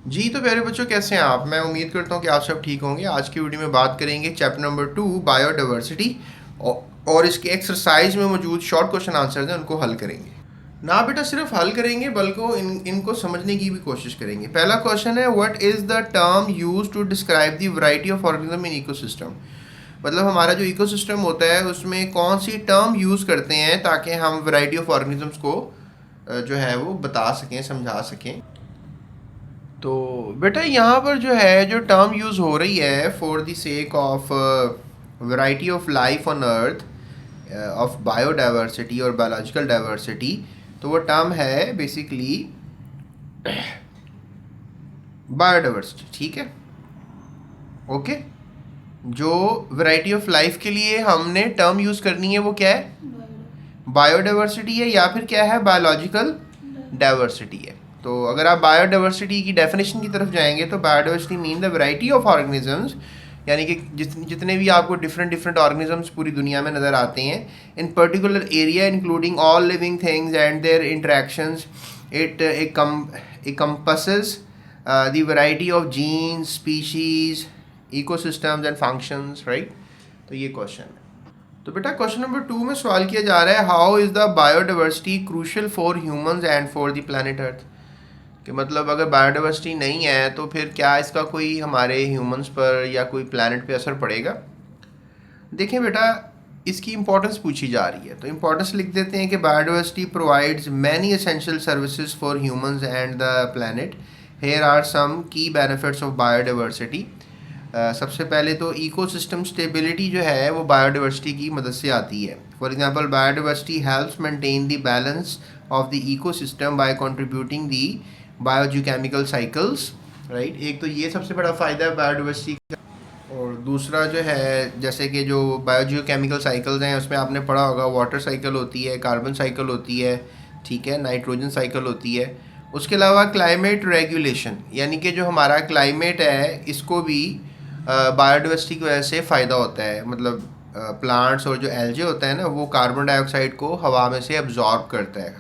जी तो प्यारे बच्चों, कैसे हैं आप? मैं उम्मीद करता हूँ कि आप सब ठीक होंगे। आज की वीडियो में बात करेंगे चैप्टर नंबर 2 बायोडाइवर्सिटी और इसके एक्सरसाइज में मौजूद शॉर्ट क्वेश्चन आंसर हैं उनको हल करेंगे। ना बेटा सिर्फ हल करेंगे बल्कि इनको समझने की भी कोशिश करेंगे। पहला क्वेश्चन है, what is the term use to describe the variety of organism in ecosystem. मतलब हमारा जो इकोसिस्टम होता है उसमें कौन सी टर्म यूज़ करते हैं ताकि हम वैरायटी ऑफ ऑर्गेनिजम्स को जो है वो बता सकें, समझा सकें। तो बेटा यहाँ पर जो है जो टर्म यूज़ हो रही है for the sake of variety of life on earth, of biodiversity और बायोलॉजिकल डाइवर्सिटी, तो वो टर्म है बेसिकली बायोडाइवर्सिटी। ठीक है, ओके। जो वैरायटी ऑफ लाइफ के लिए हमने टर्म यूज़ करनी है वो क्या है? बायोडाइवर्सिटी है या फिर क्या है? बायोलॉजिकल डाइवर्सिटी है। तो अगर आप बायोडाइवर्सिटी की डेफिनेशन की तरफ जाएंगे तो biodiversity mean the variety of organisms, यानी कि जितने भी आपको डिफरेंट डिफरेंट ऑर्गेनिजम्स पूरी दुनिया में नज़र आते हैं in particular area including all living things and their interactions, it encompasses the variety of genes, species, ecosystems and functions, right? तो ये क्वेश्चन है। तो बेटा क्वेश्चन नंबर 2 में सवाल किया जा रहा है, how is the biodiversity crucial for humans and for the planet Earth. कि मतलब अगर बायोडाइवर्सिटी नहीं है तो फिर क्या इसका कोई हमारे ह्यूमंस पर या कोई प्लानट पे असर पड़ेगा। देखें बेटा, इसकी इंपॉर्टेंस पूछी जा रही है तो इंपॉर्टेंस लिख देते हैं कि biodiversity provides many essential services for humans and the planet. Here are some key benefits of biodiversity. सबसे पहले तो इकोसिस्टम स्टेबिलिटी जो है वो बायोडाइवर्सिटी की मदद से आती है। For example, biodiversity helps maintain the balance of the ecosystem bye contributing the biogeochemical cycles, right. एक तो ये सबसे बड़ा फ़ायदा है बायोडाइवर्सिटी का। और दूसरा जो है, जैसे कि जो बायोजियोकेमिकल साइकिल्स हैं उसमें आपने पढ़ा होगा, वाटर साइकिल होती है, कार्बन साइकिल होती है, ठीक है, नाइट्रोजन साइकिल होती है। उसके अलावा क्लाइमेट रेगुलेशन, यानी कि जो हमारा क्लाइमेट है इसको भी बायोडाइवर्सिटी की वजह से फ़ायदा होता है। मतलब प्लांट्स और जो एल्जे होता है ना वो कार्बन डाइऑक्साइड को हवा में से एब्जॉर्ब करता है,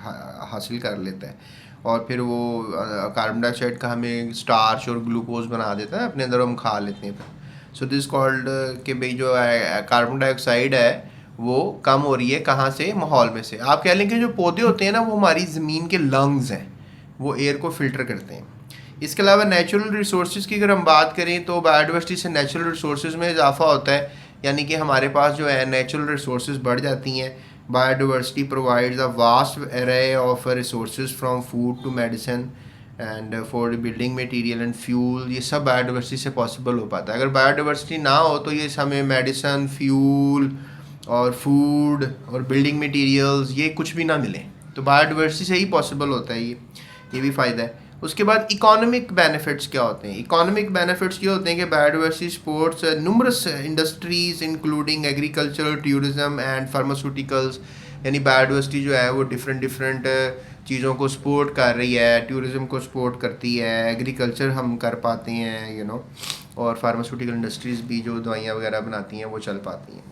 हासिल कर लेता है, और फिर वो कार्बन डाइऑक्साइड का हमें स्टार्च और ग्लूकोज बना देता है, अपने अंदर हम खा लेते हैं फिर। सो दिस कॉल्ड कि भाई जो कार्बन डाइऑक्साइड है वो कम हो रही है, कहाँ से? माहौल में से। आप कह लें कि जो पौधे होते हैं ना वो हमारी ज़मीन के लंग्स हैं, वो एयर को फिल्टर करते हैं। इसके अलावा नेचुरल रिसोर्सेज की अगर हम बात करें तो बायोडाइवर्सिटी से नेचुरल रिसोर्सेज में इजाफा होता है, यानी कि हमारे पास जो है नेचुरल रिसोर्सेज बढ़ जाती हैं। Biodiversity provides a vast array of resources from food to medicine and for building material and fuel. ये सब बायोडाइवर्सिटी से पॉसिबल हो पाता है। अगर बायोडाइवर्सिटी ना हो तो ये हमें मेडिसिन, फ्यूल और फूड और बिल्डिंग मटेरियल्स ये कुछ भी ना मिले। तो बायोडाइवर्सिटी से ही पॉसिबल होता है ये भी फ़ायदा है। उसके बाद इकोनॉमिक बेनिफिट्स क्या होते हैं? इकोनॉमिक बेनिफिट्स ये होते हैं कि biodiversity supports numerous industries including agriculture, tourism and pharmaceuticals. यानी बायोडाइवर्सिटी जो है वो डिफरेंट डिफरेंट चीज़ों को सपोर्ट कर रही है, टूरिज़्म को सपोर्ट करती है, एग्रीकल्चर हम कर पाते हैं, और फार्मास्यूटिकल इंडस्ट्रीज़ भी जो दवाइयाँ वगैरह बनाती हैं वो चल पाती हैं।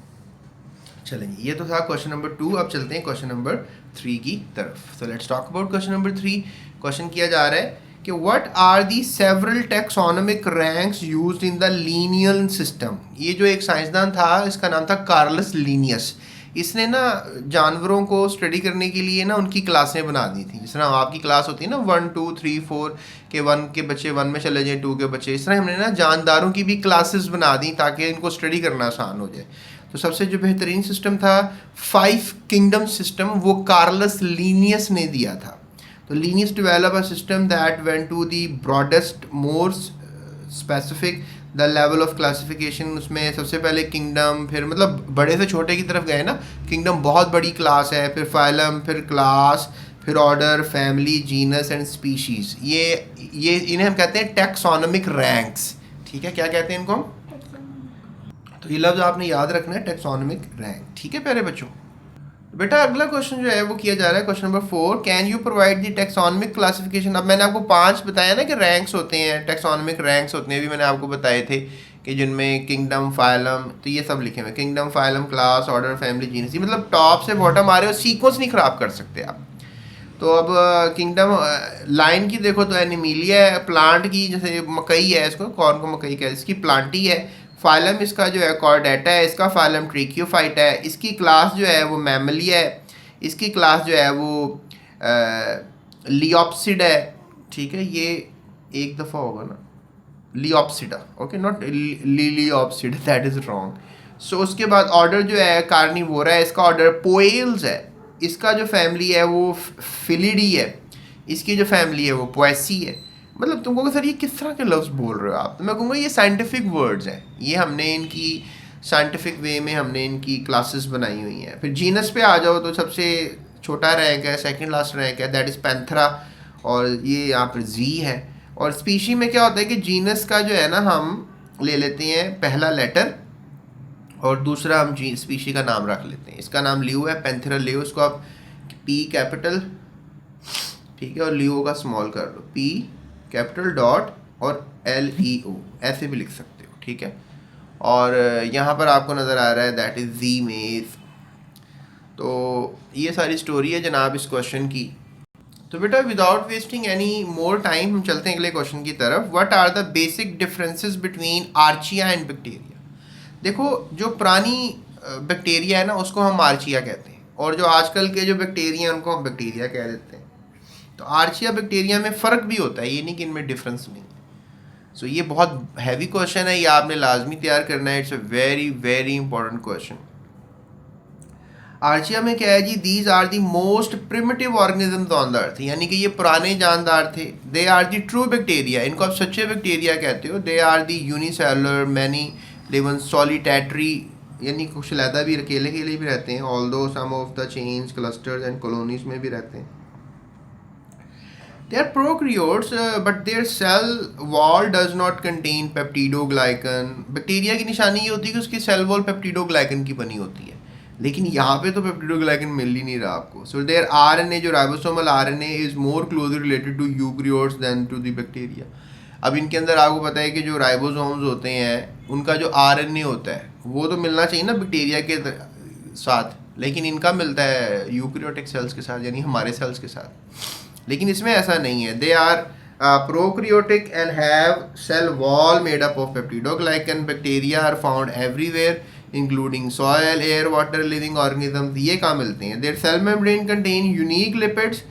चलेंगे, ये तो था क्वेश्चन नंबर 2। अब चलते हैं क्वेश्चन नंबर 3 की तरफ। तो let's talk about question number 3। Question किया जा रहा है कि what are the several taxonomic ranks used in the Linnaean system. ये जो एक साइंसदान था इसका नाम था कार्लस लीनियस। इसने ना जानवरों को स्टडी करने के लिए ना उनकी क्लासें बना दी थी। जिस तरह आपकी क्लास होती है ना 1 2 3 4 के, 1 के बच्चे 1 में चले जाएँ, 2 के बच्चे, इस तरह हमने ना जानदारों की भी क्लासेस बना दी ताकि इनको स्टडी करना आसान हो जाए। तो सबसे जो बेहतरीन सिस्टम था 5 किंगडम सिस्टम, वो कार्लस लीनियस ने दिया था। तो Linnaeus develop a system that went to the broadest more specific the level of classification. उसमें सबसे पहले किंगडम, फिर मतलब बड़े से छोटे की तरफ गए ना। किंगडम बहुत बड़ी क्लास है, फिर फाइलम, फिर क्लास, फिर order, family, genus and species. ये इन्हें हम कहते हैं टैक्सोनॉमिक रैंक्स। ठीक है, क्या कहते हैं इनको हम? तो ये लफ्ज़ आपने याद रखना है, टैक्सोनॉमिक रैंक। ठीक है प्यारे बच्चों। बेटा अगला क्वेश्चन जो है वो किया जा रहा है question number 4, can you provide the taxonomic classification. अब मैंने आपको 5 बताया ना कि रैंक्स होते हैं, टैक्सोनॉमिक रैंक्स होते हैं, भी मैंने आपको बताए थे कि जिनमें किंगडम, फाइलम, तो ये सब लिखे हुए kingdom, phylum, class, order, family, genus. मतलब टॉप से बॉटम आ रहे हो, सीक्वेंस नहीं ख़राब कर सकते आप। तो अब किंगडम लाइन की देखो तो एनिमीलिया है, प्लांट की जैसे मकई है, इसको कॉर्न को मकई कहते हैं, इसकी प्लांटी है। फाइलम इसका जो है कॉर्डेटा है, इसका फाइलम ट्रिक्योफाइटा है, इसकी क्लास जो है वो मैमलिया है, इसकी क्लास जो है वो लियोप्सिड है। ठीक है, ये एक दफ़ा होगा ना, लियोप्सिडा, ओके, नॉट लियोप्सिड, दैट इज़ रॉन्ग। सो उसके बाद ऑर्डर जो है कार्निवोरा है, इसका ऑर्डर पोएल्स है, इसका जो फैमिली है वो फिलिडी है, इसकी जो फैमिली है वो पोएसी है। मतलब तुम कहोगे सर ये किस तरह के लफ्ज़ बोल रहे हो आप, तो मैं कहूँगा ये साइंटिफिक वर्ड्स हैं, ये हमने इनकी साइंटिफिक वे में हमने इनकी क्लासेस बनाई हुई हैं। फिर जीनस पे आ जाओ तो सबसे छोटा रैंक है, सेकंड लास्ट रैंक है, दैट इज़ पैंथरा, और ये यहाँ पर जी है। और स्पीशी में क्या होता है कि जीनस का जो है ना हम ले लेते हैं पहला लेटर और दूसरा हम जी स्पीशी का नाम रख लेते हैं। इसका नाम लियो है, पैंथेरा लियो, इसको आप पी कैपिटल, ठीक है, और लियो का स्मॉल कर लो, पी कैपिटल डॉट और LEO, ऐसे भी लिख सकते हो, ठीक है। और यहाँ पर आपको नज़र आ रहा है दैट इज़ जी मेज। तो ये सारी स्टोरी है जनाब इस क्वेश्चन की। तो बेटा without wasting any more time हम चलते हैं अगले क्वेश्चन की तरफ। What are the basic differences between archaea and bacteria. देखो जो पुरानी बैक्टीरिया है ना उसको हम आर्चिया कहते हैं, और जो आजकल के जो बैक्टीरिया हैं उनको हम बैक्टीरिया कह देते हैं। तो आर्चिया बैक्टीरिया में फ़र्क भी होता है, ये नहीं कि इनमें डिफरेंस नहीं है। सो ये बहुत हैवी क्वेश्चन है, ये आपने लाजमी तैयार करना है, it's a very very important question. Archaea में क्या है जी, these are the most primitive organisms on the earth, यानी कि ये पुराने जानदार थे। They are the true bacteria, इनको आप सच्चे बैक्टीरिया कहते हो। They are the unicellular, many live in solitary, यानी कुछ अलहदा भी अकेले अकेले भी रहते हैं, although some of the chains clusters and colonies में भी रहते हैं। They are prokaryotes, but their cell wall does not contain peptidoglycan. Bacteria की निशानी ये होती है कि उसकी सेल वॉल पेप्टिडोग्लाइकन की बनी होती है, लेकिन यहाँ पे तो पेप्टिडोग्लाइकन मिल ही नहीं रहा आपको। सो देयर RNA, जो ribosomal RNA, is more closely related to eukaryotes than to the bacteria. अब इनके अंदर आपको पता है कि जो राइबोसोम्स होते हैं उनका जो RNA होता है वो तो मिलना चाहिए ना बैक्टीरिया के साथ, लेकिन इनका मिलता है यूकैरियोटिक सेल्स के साथ, यानी हमारे सेल्स के साथ, लेकिन इसमें ऐसा नहीं है। They are prokaryotic and have cell wall made up of peptidoglycan. Bacteria are found everywhere including soil, air, water, living organisms. ये कहाँ मिलते हैं? Their cell membrane contain unique lipids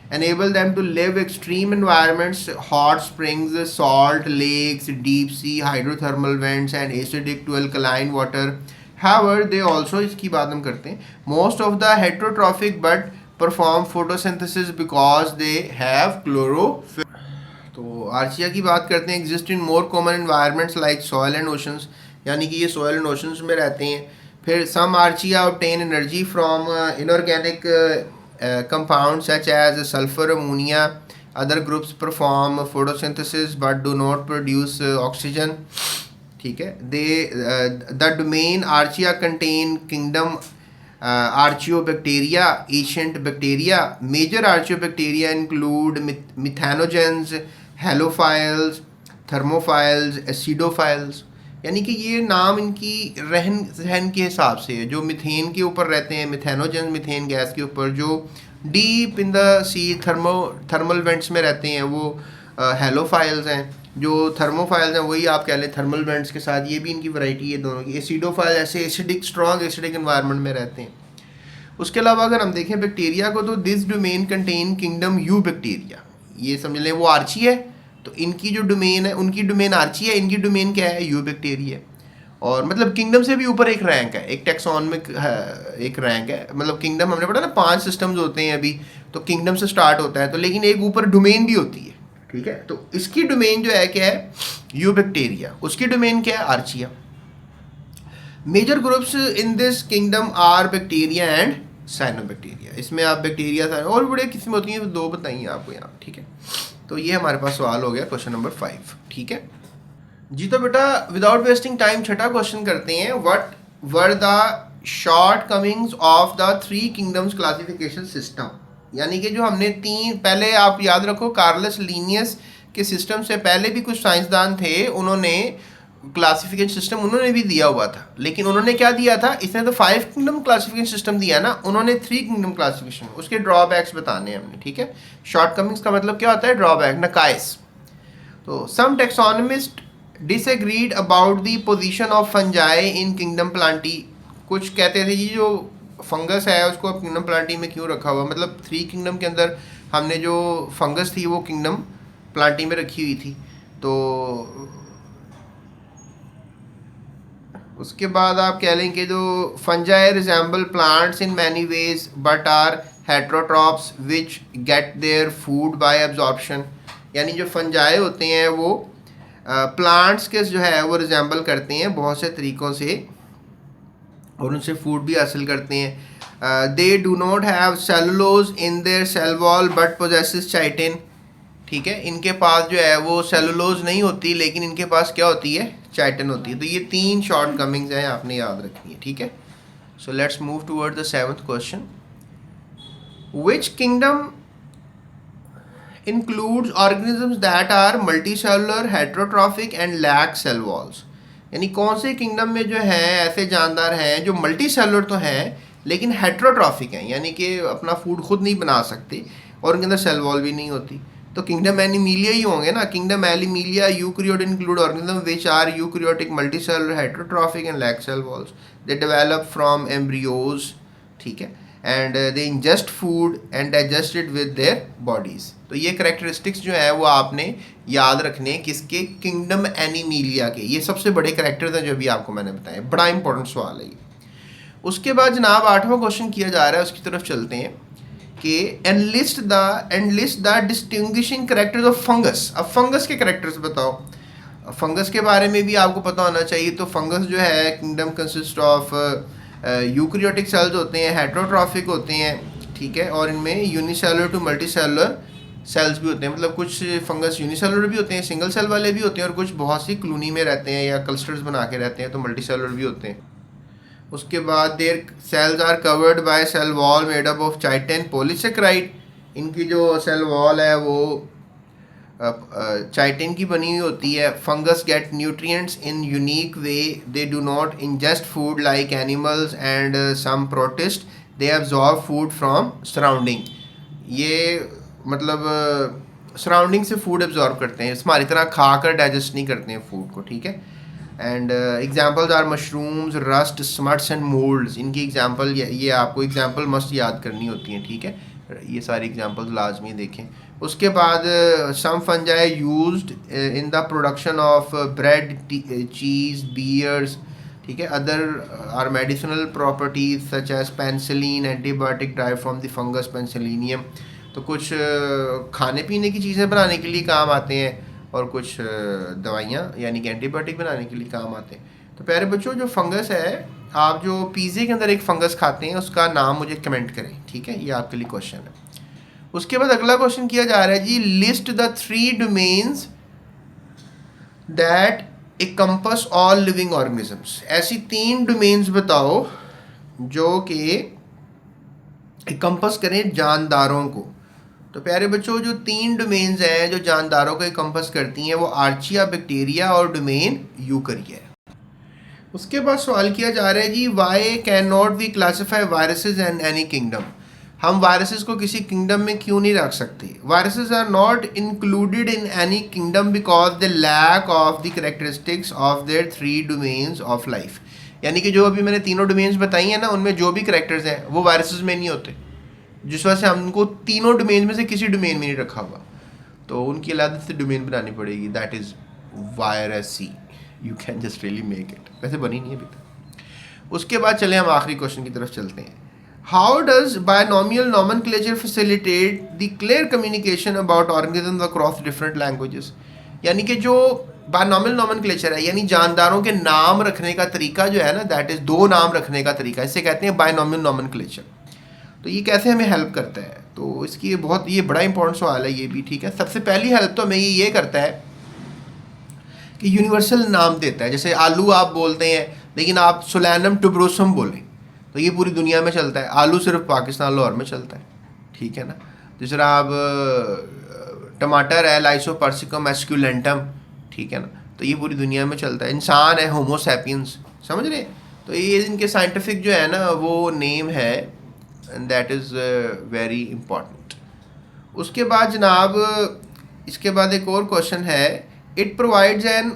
enable them to live extreme environments, hot springs, salt lakes, deep sea, hydrothermal vents and acidic to alkaline water. However, they also, इसकी बात हम करते हैं, most of the heterotrophic but perform photosynthesis because they have chlorophyll. तो Archaea की बात करते हैं, exist in more common environments like soil and oceans, यानी कि ये soil and oceans में रहते हैं। फिर some archaea obtain energy from inorganic compounds such as sulfur, ammonia. Other groups perform photosynthesis but do not produce oxygen. ठीक है, the domain archaea contain kingdom archaeobacteria, ancient bacteria. Major archaeobacteria include methanogens, halophiles, thermophiles, acidophiles. यानी कि ये नाम इनकी रहन सहन के हिसाब से है। जो मिथेन के ऊपर रहते हैं, मिथेनोजन, मिथेन गैस के ऊपर, जो deep in the sea thermal vents में रहते हैं, वो हेलोफाइल्स हैं। जो थर्मोफाइल्स हैं वही आप कह लें थर्मल वेंट्स के साथ, ये भी इनकी वैरायटी है दोनों की। एसिडोफाइल ऐसे एसिडिक, स्ट्रॉन्ग एसिडिक एनवायरनमेंट में रहते हैं। उसके अलावा अगर हम देखें बैक्टीरिया को, तो this domain contain kingdom you bacteria, ये समझ लें वो आर्ची है, तो इनकी जो डोमेन है, उनकी डोमेन आर्ची है, इनकी डोमेन क्या है? You bacteria. और मतलब किंगडम से भी ऊपर एक रैंक है, एक टैक्सॉन में एक रैंक है। मतलब किंगडम हमने पढ़ा ना 5 सिस्टम्स होते हैं अभी, तो किंगडम से स्टार्ट होता है, तो लेकिन एक ऊपर डोमेन भी होती है, ठीक है। तो इसकी डोमेन जो है क्या है? You bacteria. उसकी डोमेन क्या है? Archaea. Major groups in this kingdom are bacteria and cyanobacteria. इसमें आप बैक्टीरिया और बड़े किस्में होती हैं, 2 बताइए आपको यहाँ, ठीक है। तो ये हमारे पास सवाल हो गया क्वेश्चन नंबर 5, ठीक है जी। तो बेटा विदाउट वेस्टिंग टाइम छठा क्वेश्चन करते हैं। What were the shortcomings of the 3 kingdoms classification system. यानी कि जो हमने 3, पहले आप याद रखो कार्लस लीनियस के सिस्टम से पहले भी कुछ साइंसदान थे, उन्होंने क्लासिफिकेशन सिस्टम उन्होंने भी दिया हुआ था, लेकिन उन्होंने क्या दिया था, इसने तो 5 किंगडम क्लासिफिकेशन सिस्टम दिया ना, उन्होंने 3 किंगडम क्लासिफिकेशन, उसके ड्रॉबैक्स बताने हैं हमने, ठीक है। शॉर्टकमिंग्स का मतलब क्या होता है, ड्रॉबैक, नकाइस। तो some taxonomist disagreed about the position of fungi in kingdom plantae. कुछ कहते थे जी जो फंगस है उसको अब किंगडम प्लांटी में क्यों रखा हुआ, मतलब 3 किंगडम के अंदर हमने जो फंगस थी वो किंगडम प्लांटी में रखी हुई थी। तो उसके बाद आप कह लें कि जो fungi resemble plants in many ways but are heterotrophs which get their food by absorption. यानी जो फंजाई होते हैं वो प्लांट्स के जो है वो रिजेंबल करते हैं बहुत से तरीक़ों से और उनसे फूड भी हासिल करते हैं। They do not have cellulose in their cell wall but possesses chitin. ठीक है, इनके पास जो है वो सेलुलोज नहीं होती लेकिन इनके पास क्या होती है, चाइटिन होती है। तो ये 3 शॉर्ट कमिंग्स हैं, आपने याद रखनी है, ठीक है। So let's move toward the 7th question. Which kingdom includes organisms that are multicellular, heterotrophic and lack cell walls। यानी कौन से किंगडम में जो है ऐसे जानदार हैं जो मल्टी सेलुलर तो हैं लेकिन हेट्रोट्रॉफिक हैं, यानी कि अपना फूड खुद नहीं बना सकते और उनके अंदर सेल वॉल भी नहीं होती। तो किंगडम एनिमीलिया ही होंगे ना। Kingdom Animalia eukaryote include organism which are eukaryotic, multicellular, heterotrophic and lack cell walls. They develop from embryos, ठीक है, and they ingest food and digest it with their bodies. तो ये करेक्टरिस्टिक्स जो है वो आपने याद रखने हैं किसके, किंगडम एनिमीलिया के। ये सबसे बड़े करेक्टर्स हैं जो भी आपको मैंने बताए, बड़ा इंपॉर्टेंट सवाल है ये। उसके बाद जनाब 8वां क्वेश्चन किया जा रहा है, उसकी तरफ चलते हैं कि analyst the distinguishing characters of fungus. अब फंगस के करेक्टर्स बताओ। फंगस के बारे में भी आपको पता होना चाहिए। तो फंगस जो है kingdom consist of eukaryotic cells होते हैं, हेट्रोट्रॉफिक होते हैं, ठीक है, और इनमें यूनिसेलुलर टू मल्टीसेलुलर सेल्स भी होते हैं। मतलब कुछ फंगस यूनिसेलुलर भी होते हैं, सिंगल सेल वाले भी होते हैं, और कुछ बहुत सी कॉलोनी में रहते हैं या क्लस्टर्स बना के रहते हैं, तो मल्टीसेलुलर भी होते हैं। उसके बाद their cells are covered by cell wall made up of chitin polysaccharide. इनकी जो सेल वॉल है वो चाइटिन की बनी हुई होती है। Fungus get nutrients in unique way, they do not ingest food like animals and some protist, they absorb food from surrounding. ये मतलब सराउंडिंग से फूड एब्जॉर्ब करते हैं, हमारी तरह खा कर डाइजेस्ट नहीं करते हैं फूड को, ठीक है। And examples are mushrooms, rust, smuts and molds. इनकी एग्जाम्पल ये आपको एग्जाम्पल मस्ट याद करनी होती हैं, ठीक है, ये सारी एग्जाम्पल्स लाजमी देखें। उसके बाद some fungi used in the production of bread, cheese, beers, ठीक है। Other are medicinal properties such as penicillin, antibiotic drive from the fungus penicillium. तो कुछ खाने पीने की चीज़ें बनाने के लिए काम आते हैं और कुछ दवाइयाँ यानी कि एंटीबायोटिक बनाने के लिए काम आते हैं। तो प्यारे बच्चों, जो फंगस है, आप जो पिज़्ज़े के अंदर एक फंगस खाते हैं उसका नाम मुझे कमेंट करें, ठीक है, ये आपके लिए क्वेश्चन है। उसके बाद अगला क्वेश्चन किया जा रहा है जी, list the 3 domains that encompass all living organisms. ऐसी 3 डोमेन्स बताओ जो कि encompass करें जानदारों को। तो प्यारे बच्चों, जो 3 डोमेन्स हैं जो जानदारों को encompass करती हैं वो आर्चिया, बैक्टीरिया और डोमेन यूकैरिया है। उसके बाद सवाल किया जा रहा है जी, why can not we classify viruses in any kingdom. हम वायरसेस को किसी किंगडम में क्यों नहीं रख सकते। Viruses are not included in any kingdom because the lack of the characteristics of their 3 domains of life. यानी कि जो अभी मैंने तीनों डोमेन्स बताई हैं ना, उनमें जो भी करेक्टर्स हैं वो वायरसेस में नहीं होते, जिस वजह से हमको तीनों डोमेन में से किसी डोमेन में नहीं रखा हुआ, तो उनकी अलग से डोमेन बनानी पड़ेगी, that is viruses. You can just really make it, वैसे बनी नहीं है अभी तक। उसके बाद चले हम आखिरी क्वेश्चन की तरफ चलते हैं। How does binomial nomenclature facilitate the clear communication about organism across different languages. यानी कि जो बायनोमियल नॉमेनक्लेचर है, यानी जानदारों के नाम रखने का तरीका जो है ना, दैट इज़ 2 नाम रखने का तरीका, इसे कहते हैं बायनोमियल नॉमेनक्लेचर। तो ये कैसे हमें हेल्प करता है, तो इसकी ये बड़ा इंपॉर्टेंट सवाल है ये भी, ठीक है। सबसे पहली हेल्प तो हमें ये करता है कि यूनिवर्सल नाम देता है। जैसे आलू आप बोलते हैं लेकिन आप सोलैनम टुबरोसम बोलें तो ये पूरी दुनिया में चलता है, आलू सिर्फ पाकिस्तान लाहौर में चलता है, ठीक है ना। जिस तरह आप टमाटर है, लाइसोपर्सिकम एस्क्यूलेंटम, ठीक है ना, तो ये पूरी दुनिया में चलता है, इंसान है, होमो सैपियंस, समझ रहे। तो ये इनके साइंटिफिक जो है ना वो नेम है, and that is very important. उसके बाद जनाब, इसके बाद एक और क्वेश्चन है, it provides N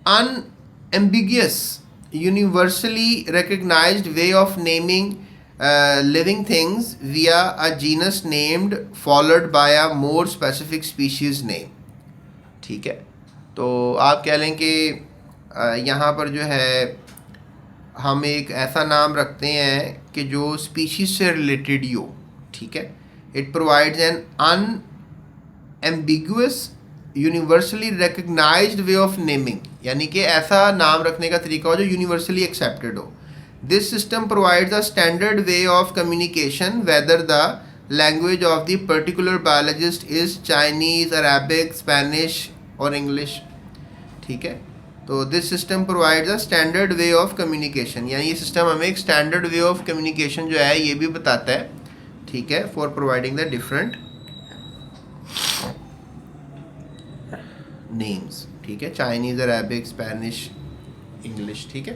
unambiguous universally recognized way of naming living things via a genus named followed by a more specific species name। ठीक है, तो आप कह लें कि यहाँ पर जो है हम एक ऐसा नाम रखते हैं कि जो स्पीशीज से रिलेटेड ही हो। ठीक है, it provides an unambiguous universally recognised way of naming, यानी कि ऐसा नाम रखने का तरीका हो जो यूनिवर्सली एक्सेप्टेड हो। This system provides a standard way of communication whether the language of the particular biologist is Chinese, Arabic, Spanish और इंग्लिश। ठीक है, तो this system provides a standard way of communication, यानी ये सिस्टम हमें एक standard way of communication जो है ये भी बताता है। ठीक है, for providing the different names. ठीक है, चाइनीज़, अरेबिक, स्पेनिश, इंग्लिश। ठीक है,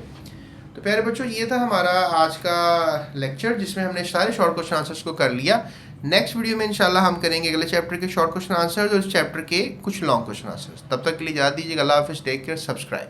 तो प्यारे बच्चों ये था हमारा आज का लेक्चर जिसमें हमने सारे शॉर्ट क्वेश्चन आंसर्स को कर लिया। नेक्स्ट वीडियो में इंशाल्लाह हम करेंगे अगले चैप्टर के शॉर्ट क्वेश्चन आंसर्स और इस चैप्टर के कुछ लॉन्ग क्वेश्चन आंसर्स। तब तक के लिए इजाज़त दीजिएगा। अल्लाह हाफिज़, टेक केयर, सब्सक्राइब।